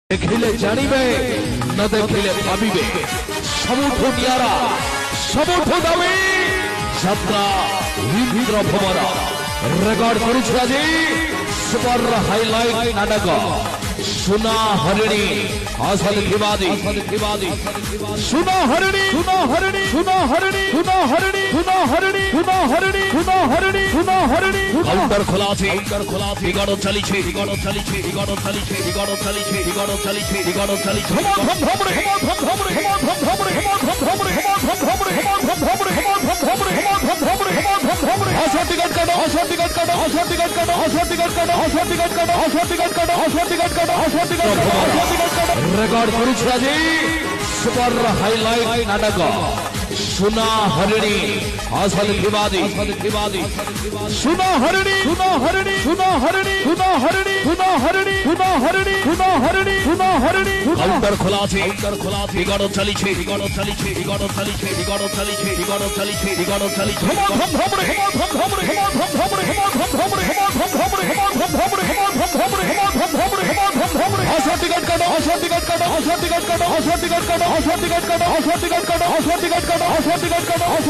দেখিলে জানিবে না দেখিলে ভাবিবে সমুদ্র নিয়ারা সমুদ্র দাবি যাত্রা ইন্দ্র ভ্রমরা রেকর্ড করুছে আজি সুপার হাইলাইট নাটক सुना हरिणी हासिल खिवादी सुना हरिणी सुना हरिणी सुना हरिणी सुना हरिणी सुना हरिणी सुना हरिणी सुना हरिणी सुना हरिणी अंतर खुलासी दिगड़ चली छे दिगड़ चली छे दिगड़ चली छे दिगड़ चली छे दिगड़ चली छे दिगड़ चली छे हम हम रे हम रे हम रे हम रे हसो टिकट काटो हसो टिकट काटो हसो टिकट काटो हसो टिकट काटो हसो टिकट काटो हसो टिकट काटो हसो टिकट काटो हसो टिकट काटो रेकर्ड करुछ আজি सुपर हाइलाइट नाटक सुना हरिणी हासिल खिवादी सुना हरिणी सुना हरिणी सुना हरिणी सुना हरिणी सुना हरिणी सुना हरिणी सुना हरिणी सुना हरिणी अंतर खुलासी दिगड़ चली छे दिगड़ चली छे दिगड़ चली छे दिगड़ चली छे दिगड़ चली छे दिगड़ चली छे हम रे हम रे हसो टिकट काटो हसो टिकट काटो हसो टिकट काटो हसो टिकट काटो हसो टिकट काटो हसो टिकट काटो हसो टिकट काटो हसो टिकट काटो हसो टिकट काटो